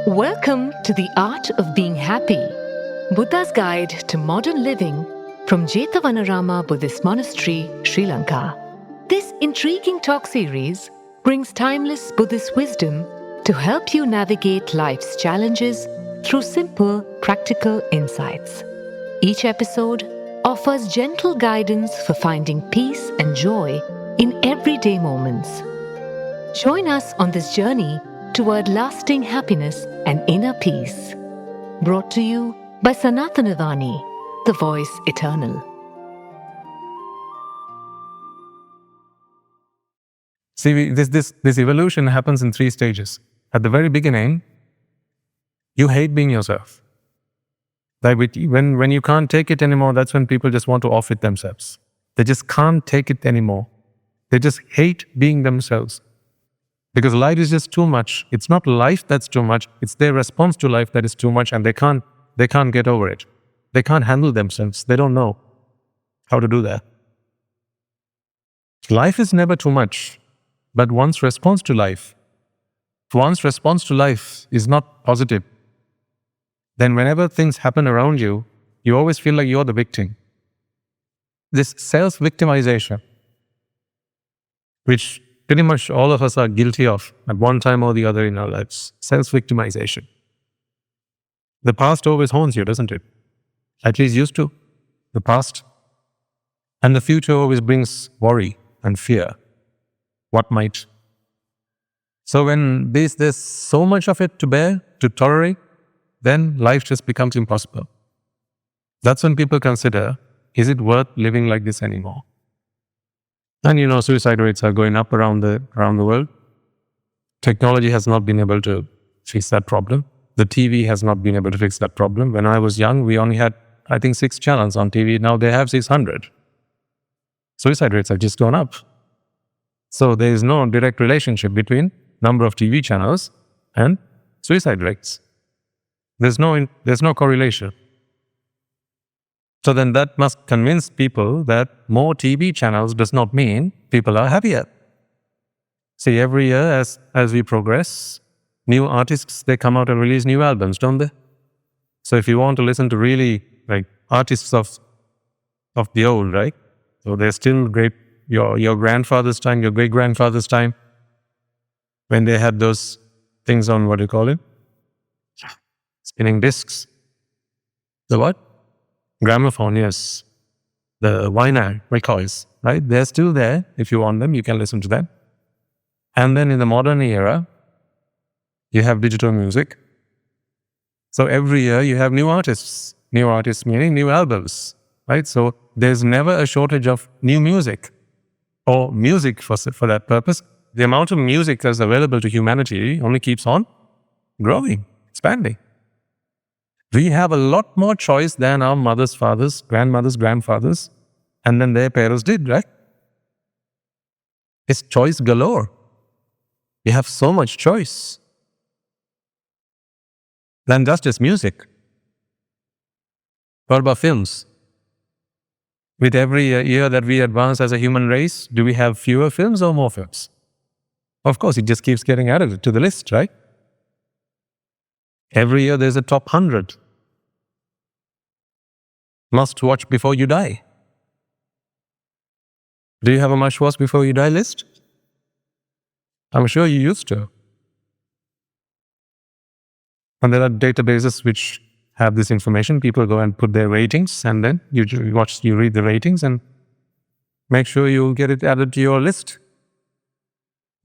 Welcome to the Art of Being Happy, Buddha's Guide to Modern Living from Jethavanarama Buddhist Monastery, Sri Lanka. This intriguing talk series brings timeless Buddhist wisdom to help you navigate life's challenges through simple, practical insights. Each episode offers gentle guidance for finding peace and joy in everyday moments. Join us on this journey toward lasting happiness and inner peace. Brought to you by Sanathanavani, the voice eternal. See, this evolution happens in 3 stages. At the very beginning, you hate being yourself. When you can't take it anymore, that's when people just want to off it themselves. They just can't take it anymore. They just hate being themselves. Because life is just too much. It's not life that's too much. It's their response to life that is too much, and they can't get over it. They can't handle themselves. They don't know how to do that. Life is never too much, but one's response to life is not positive, then whenever things happen around you, you always feel like you're the victim. This self-victimization, which pretty much all of us are guilty of at one time or the other in our lives. Self-victimization. The past always haunts you, doesn't it? At least used to. The past. And the future always brings worry and fear. What might? So when there's so much of it to bear, to tolerate, then life just becomes impossible. That's when people consider, is it worth living like this anymore? And suicide rates are going up around the world. Technology has not been able to fix that problem. The TV has not been able to fix that problem. When I was young, we only had, 6 channels on TV. Now they have 600. Suicide rates have just gone up. So there is no direct relationship between number of TV channels and suicide rates. There's no correlation. So then that must convince people that more TV channels does not mean people are happier. See, every year as we progress, new artists, they come out and release new albums, don't they? So if you want to listen to really artists of the old, right? So they're still great. Your grandfather's time, your great-grandfather's time, when they had those things on, what do you call it? Spinning discs. The what? Gramophone, yes. The vinyl records, right? They're still there. If you want them, you can listen to them. And then in the modern era, you have digital music. So every year you have new artists. New artists meaning new albums, right? So there's never a shortage of new music or music for that purpose. The amount of music that's available to humanity only keeps on growing, expanding. We have a lot more choice than our mothers, fathers, grandmothers, grandfathers, and then their parents did, right? It's choice galore. We have so much choice. Than just music. What about films? With every year that we advance as a human race, do we have fewer films or more films? Of course, it just keeps getting added to the list, right? Every year there's a top 100. Must watch before you die. Do you have a must watch before you die list? I'm sure you used to. And there are databases which have this information. People go and put their ratings, and then you read the ratings and make sure you get it added to your list.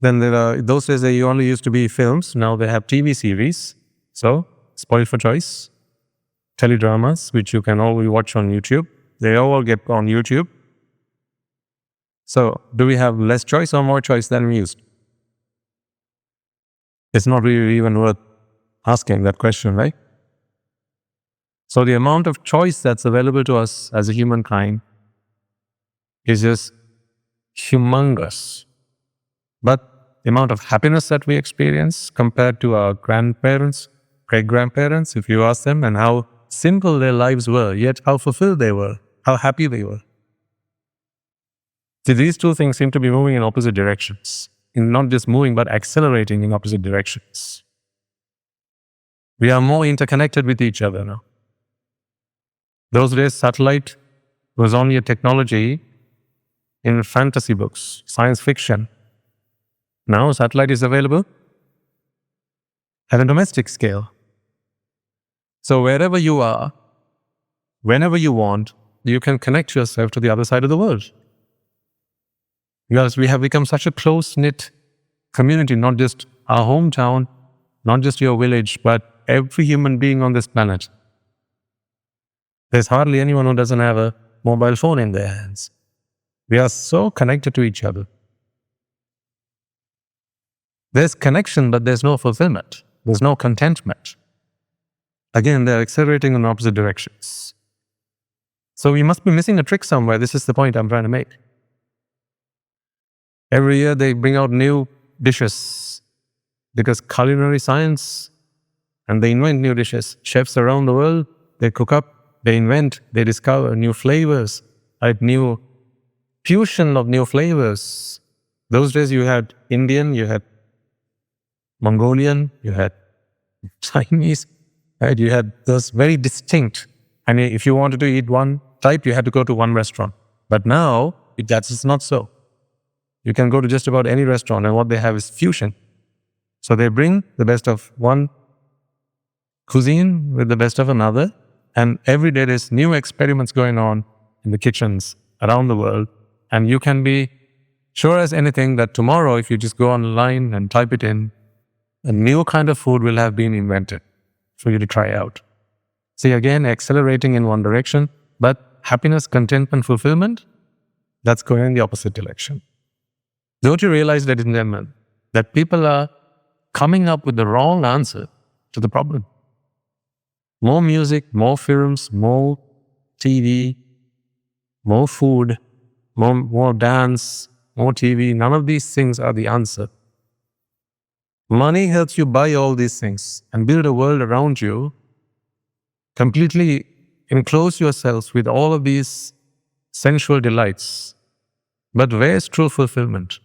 Then there are, those days they only used to be films. Now they have TV series. So, spoiled for choice. Teledramas, which you can always watch on YouTube. They all get on YouTube. So, do we have less choice or more choice than we used? It's not really even worth asking that question, right? So, the amount of choice that's available to us as a humankind is just humongous. But the amount of happiness that we experience compared to our grandparents, great-grandparents, if you ask them, and how simple their lives were, yet how fulfilled they were, how happy they were. See, these two things seem to be moving in opposite directions. In not just moving, but accelerating in opposite directions. We are more interconnected with each other now. Those days, satellite was only a technology in fantasy books, science fiction. Now, satellite is available at a domestic scale. So wherever you are, whenever you want, you can connect yourself to the other side of the world. Because we have become such a close-knit community, not just our hometown, not just your village, but every human being on this planet. There's hardly anyone who doesn't have a mobile phone in their hands. We are so connected to each other. There's connection, but there's no fulfillment. There's no contentment. Again, they're accelerating in opposite directions. So we must be missing a trick somewhere. This is the point I'm trying to make. Every year they bring out new dishes because culinary science, and they invent new dishes. Chefs around the world, they cook up, they invent, they discover new flavors, right? New fusion of new flavors. Those days you had Indian, you had Mongolian, you had Chinese, right? You had those very distinct. And if you wanted to eat one type, you had to go to one restaurant. But now, that's not so. You can go to just about any restaurant, and what they have is fusion. So they bring the best of one cuisine with the best of another, and every day there's new experiments going on in the kitchens around the world. And you can be sure as anything that tomorrow, if you just go online and type it in, a new kind of food will have been invented for you to try out. See, again, accelerating in one direction, but happiness, contentment, fulfillment, that's going in the opposite direction. Don't you realize, ladies and gentlemen, that people are coming up with the wrong answer to the problem? More music, more films, more TV, more food, more dance, more TV. None of these things are the answer. Money helps you buy all these things and build a world around you. Completely enclose yourselves with all of these sensual delights. But where is true fulfillment?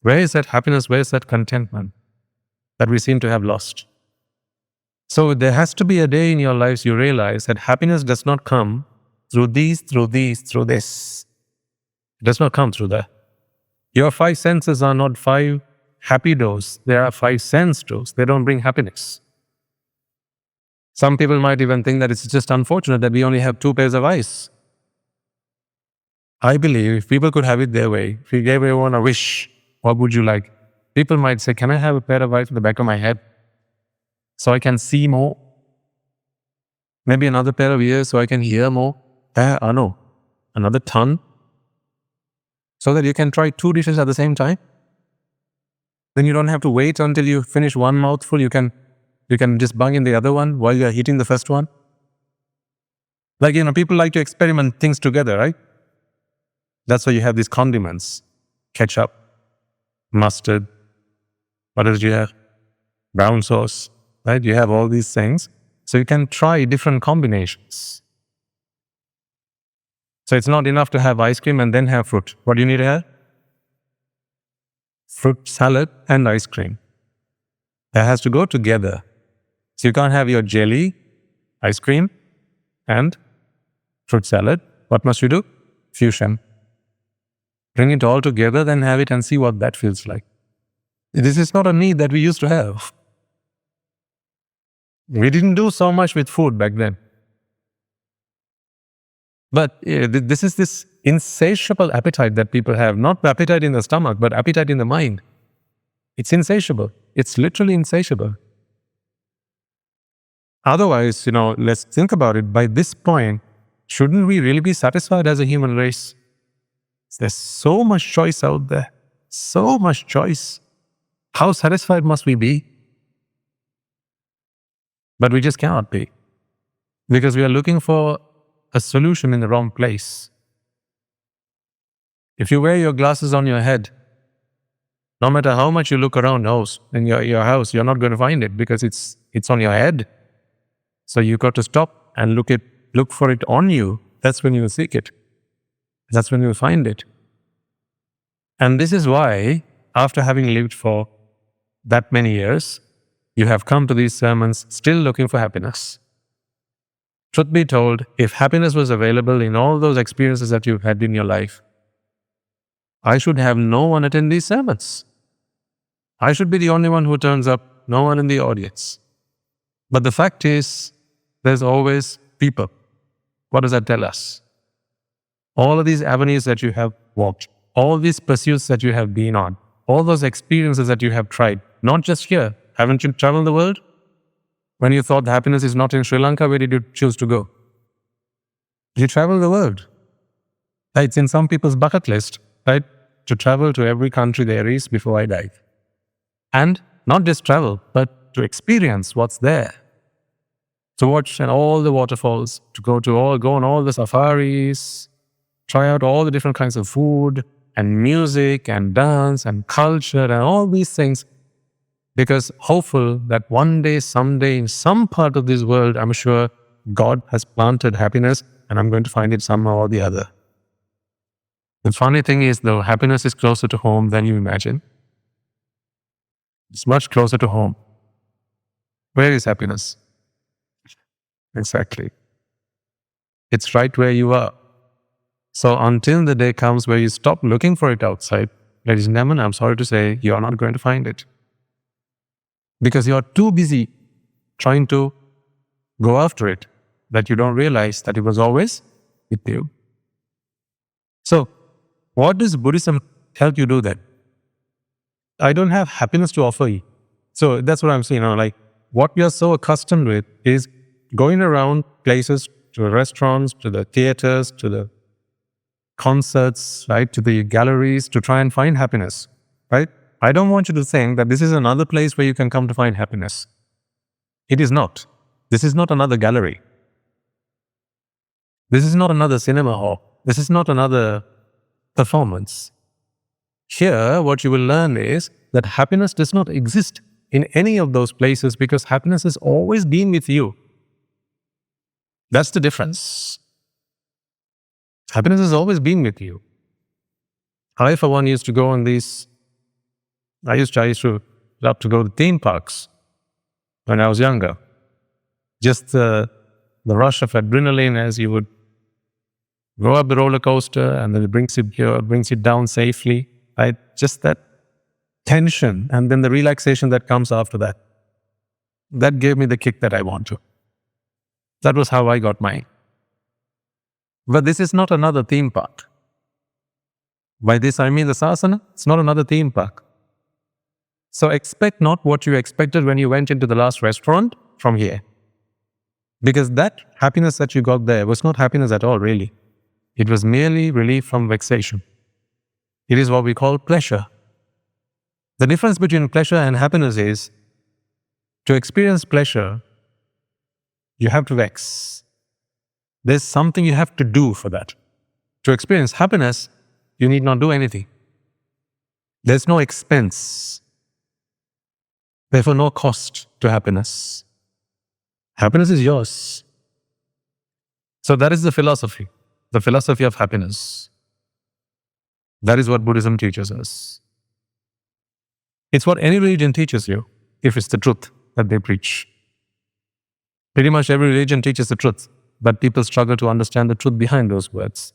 Where is that happiness? Where is that contentment that we seem to have lost? So there has to be a day in your lives you realize that happiness does not come through these, through this. It does not come through that. Your five senses are not five happy doors. They are five sense doors. They don't bring happiness. Some people might even think that it's just unfortunate that we only have two pairs of eyes. I believe if people could have it their way, if we gave everyone a wish, what would you like? People might say, can I have a pair of eyes in the back of my head so I can see more? Maybe another pair of ears so I can hear more? No. Another tongue so that you can try two dishes at the same time? Then you don't have to wait until you finish one mouthful. You can just bung in the other one while you're eating the first one. Like, people like to experiment things together, right? That's why you have these condiments. Ketchup, mustard, what else do you have? Brown sauce, right? You have all these things. So you can try different combinations. So it's not enough to have ice cream and then have fruit. What do you need to have? Fruit salad and ice cream. That has to go together. So you can't have your jelly, ice cream, and fruit salad. What must you do? Fusion. Bring it all together, then have it and see what that feels like. This is not a need that we used to have. We didn't do so much with food back then. But this is this insatiable appetite that people have. Not appetite in the stomach, but appetite in the mind. It's insatiable. It's literally insatiable. Otherwise, let's think about it. By this point, shouldn't we really be satisfied as a human race? There's so much choice out there. So much choice. How satisfied must we be? But we just cannot be. Because we are looking for a solution in the wrong place. If you wear your glasses on your head, no matter how much you look around in your house, you're not going to find it because it's on your head. So you got to stop and look for it on you. That's when you will seek it. That's when you will find it. And this is why, after having lived for that many years, you have come to these sermons still looking for happiness. Truth be told, if happiness was available in all those experiences that you've had in your life, I should have no one attend these sermons. I should be the only one who turns up, no one in the audience. But the fact is, there's always people. What does that tell us? All of these avenues that you have walked, all these pursuits that you have been on, all those experiences that you have tried, not just here. Haven't you traveled the world? When you thought happiness is not in Sri Lanka, where did you choose to go? You travel the world. It's in some people's bucket list, right? To travel to every country there is before I die. And not just travel, but to experience what's there. To watch all the waterfalls, to go on all the safaris, try out all the different kinds of food and music and dance and culture and all these things. Because hopeful that one day, someday, in some part of this world, I'm sure God has planted happiness and I'm going to find it somehow or the other. The funny thing is, though, happiness is closer to home than you imagine. It's much closer to home. Where is happiness? Exactly. It's right where you are. So until the day comes where you stop looking for it outside, ladies and gentlemen, I'm sorry to say, you're not going to find it. Because you're too busy trying to go after it that you don't realize that it was always with you. So, what does Buddhism help you do then? I don't have happiness to offer you. So that's what I'm saying. Like what we are so accustomed with is going around places, to the restaurants, to the theaters, to the concerts, right, to the galleries to try and find happiness, right? I don't want you to think that this is another place where you can come to find happiness. It is not. This is not another gallery. This is not another cinema hall. This is not another performance. Here, what you will learn is that happiness does not exist in any of those places because happiness has always been with you. That's the difference. Happiness has always been with you. I, for one, used to go on these. I used to love to go to theme parks when I was younger. Just the rush of adrenaline as you would go up the roller coaster and then it brings you down safely. Right? Just that tension and then the relaxation that comes after that. That gave me the kick that I want to. That was how I got mine. But this is not another theme park. By this I mean the sasana, it's not another theme park. So expect not what you expected when you went into the last restaurant from here. Because that happiness that you got there was not happiness at all, really. It was merely relief from vexation. It is what we call pleasure. The difference between pleasure and happiness is, to experience pleasure, you have to vex. There's something you have to do for that. To experience happiness, you need not do anything. There's no expense. Therefore, no cost to happiness. Happiness is yours. So that is the philosophy of happiness. That is what Buddhism teaches us. It's what any religion teaches you, if it's the truth that they preach. Pretty much every religion teaches the truth, but people struggle to understand the truth behind those words.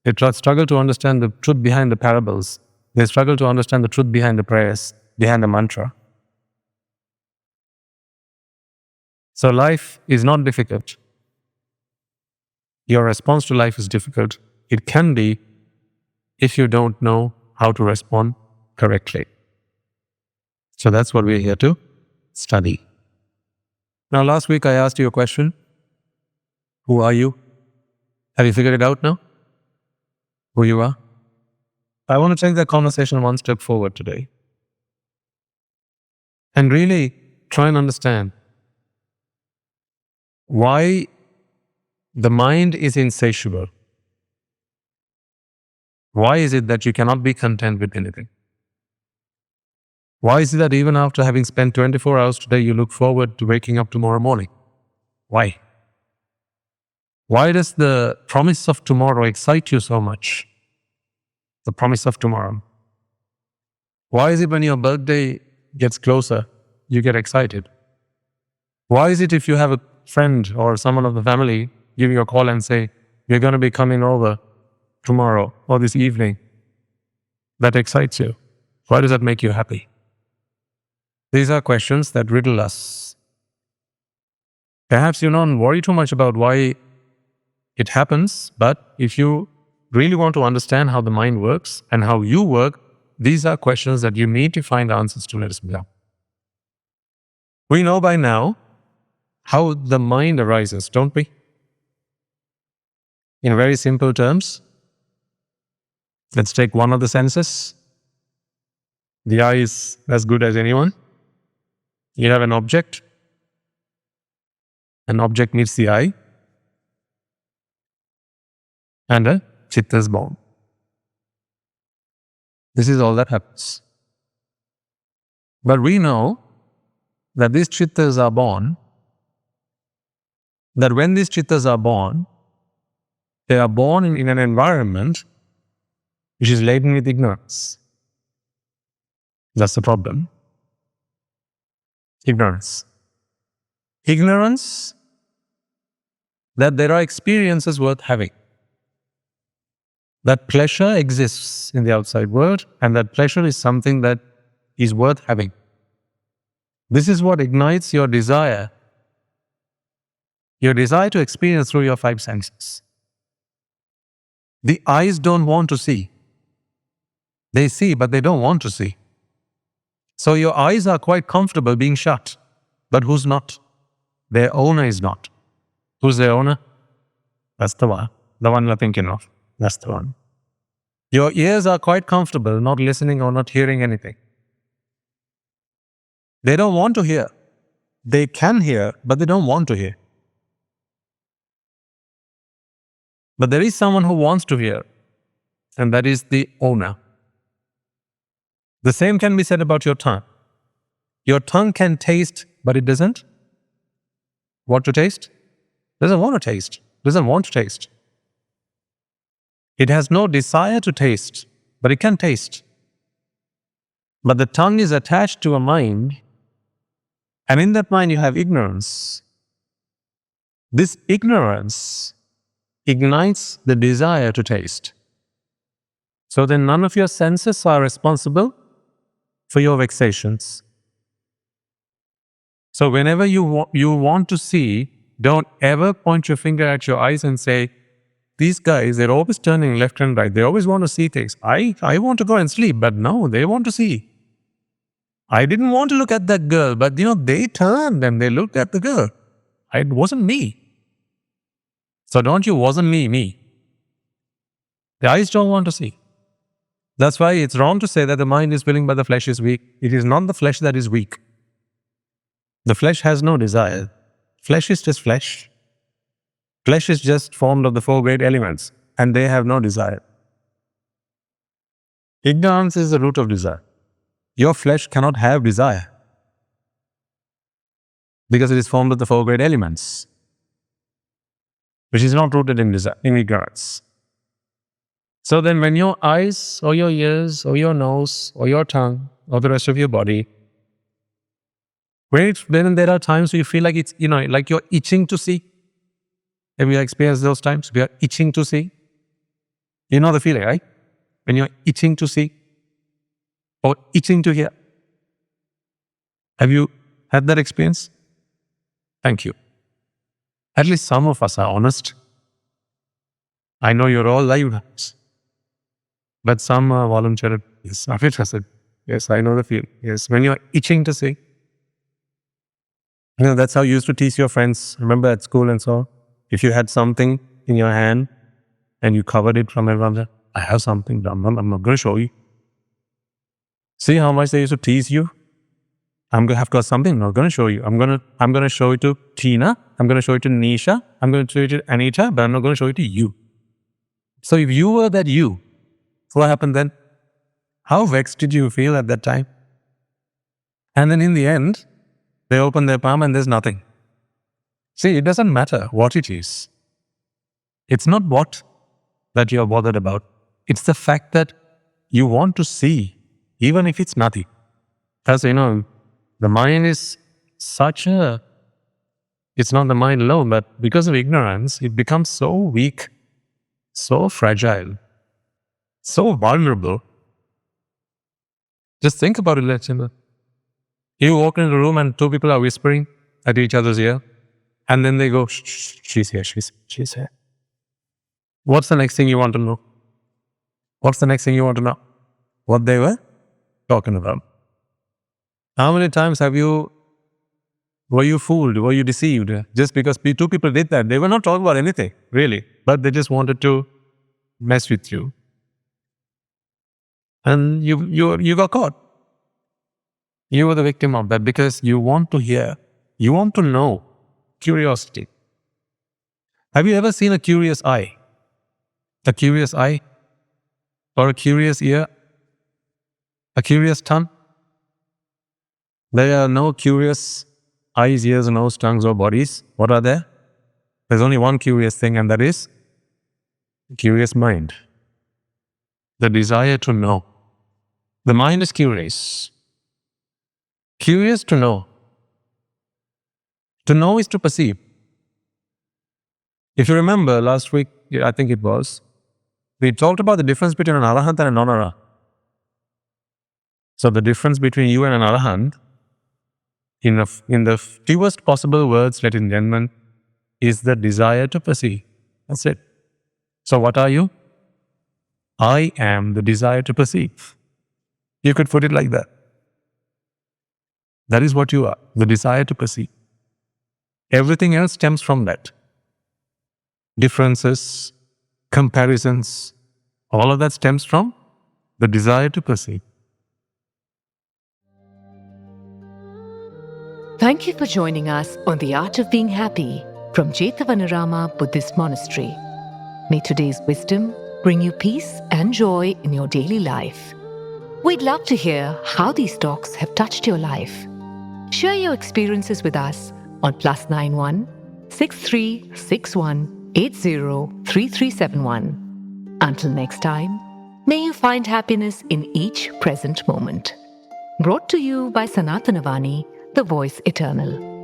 They struggle to understand the truth behind the parables. They struggle to understand the truth behind the prayers, behind the mantra. So life is not difficult. Your response to life is difficult. It can be if you don't know how to respond correctly. So that's what we're here to study. Now, last week I asked you a question. Who are you? Have you figured it out now? Who you are? I want to take that conversation one step forward today and really try and understand why the mind is insatiable. Why is it that you cannot be content with anything? Why is it that even after having spent 24 hours today, you look forward to waking up tomorrow morning? Why? Why does the promise of tomorrow excite you so much? The promise of tomorrow. Why is it when your birthday gets closer, you get excited? Why is it if you have a friend or someone of the family give you a call and say, "We're going to be coming over tomorrow or this evening," that excites you? Why does that make you happy? These are questions that riddle us. Perhaps you don't worry too much about why it happens, but if you really want to understand how the mind works and how you work, these are questions that you need to find answers to. Let us begin. We know by now how the mind arises, don't we? In very simple terms, let's take one of the senses. The eye is as good as anyone. You have an object meets the eye, and a chitta is born. This is all that happens. But we know that these chittas are born, that when these chittas are born, they are born in an environment which is laden with ignorance. That's the problem. Ignorance. Ignorance that there are experiences worth having. That pleasure exists in the outside world, and that pleasure is something that is worth having. This is what ignites your desire to experience through your five senses. The eyes don't want to see. They see, but they don't want to see. So your eyes are quite comfortable being shut. But who's not? Their owner is not. Who's their owner? That's the one you're thinking of. That's the one. Your ears are quite comfortable not listening or not hearing anything. They don't want to hear. They can hear, but they don't want to hear. But there is someone who wants to hear, and that is the owner. The same can be said about your tongue. Your tongue can taste, but it doesn't want to taste. Doesn't want to taste. Doesn't want to taste. It has no desire to taste, but it can taste. But the tongue is attached to a mind, and in that mind you have ignorance. This ignorance ignites the desire to taste. So then none of your senses are responsible for your vexations. So whenever you want to see, don't ever point your finger at your eyes and say, "These guys, they're always turning left and right. They always want to see things. I want to go and sleep, but no, they want to see. I didn't want to look at that girl, but they turned and they looked at the girl. It wasn't me." So don't you wasn't me. The eyes don't want to see. That's why it's wrong to say that the mind is willing but the flesh is weak. It is not the flesh that is weak. The flesh has no desire. Flesh is just flesh. Flesh is just formed of the four great elements, and they have no desire. Ignorance is the root of desire. Your flesh cannot have desire because it is formed of the four great elements, which is not rooted in desire, in ignorance. So then when your eyes or your ears or your nose or your tongue or the rest of your body, when there are times where you feel like it's, like you're itching to see. Have you experienced those times? We are itching to see. You know the feeling, right? When you're itching to see or itching to hear. Have you had that experience? Thank you. At least some of us are honest. I know you're all liars, but some are voluntary. Yes, Afid said, yes, I know the feeling. Yes, when you're itching to see. That's how you used to tease your friends. Remember at school and so on? If you had something in your hand and you covered it from everyone, "I have something, I'm not going to show you." See how much they used to tease you? I've got something, I'm not going to show you. I'm going to show it to Tina. I'm going to show it to Nisha. I'm going to show it to Anita, but I'm not going to show it to you. So if you were that you, what happened then? How vexed did you feel at that time? And then in the end, they open their palm and there's nothing. See, it doesn't matter what it is. It's not what that you're bothered about. It's the fact that you want to see, even if it's nothing. As the mind is such a It's not the mind alone, but because of ignorance, it becomes so weak, so fragile, so vulnerable. Just think about it, Lachima. You walk into the room and two people are whispering at each other's ear, and then they go, shh, shh, she's here, she's here. What's the next thing you want to know? What's the next thing you want to know? What they were talking about. How many times were you fooled? Were you deceived? Just because two people did that. They were not talking about anything, really, but they just wanted to mess with you. And you got caught. You were the victim of that because you want to hear, you want to know. Curiosity. Have you ever seen a curious eye? A curious eye? Or a curious ear? A curious tongue? There are no curious eyes, ears, nose, tongues, or bodies. What are there? There's only one curious thing, and that is the curious mind. The desire to know. The mind is curious. Curious to know. To know is to perceive. If you remember last week, I think it was, we talked about the difference between an arahant and a non-arahant. So the difference between you and an arahant, in the fewest possible words, ladies and gentlemen, is the desire to perceive. That's it. So what are you? I am the desire to perceive. You could put it like that. That is what you are, the desire to perceive. Everything else stems from that. Differences, comparisons, all of that stems from the desire to perceive. Thank you for joining us on The Art of Being Happy from Jethavanarama Buddhist Monastery. May today's wisdom bring you peace and joy in your daily life. We'd love to hear how these talks have touched your life. Share your experiences with us on +91 6361 803371. Until next time, may you find happiness in each present moment. Brought to you by Sanathanavani, the voice eternal.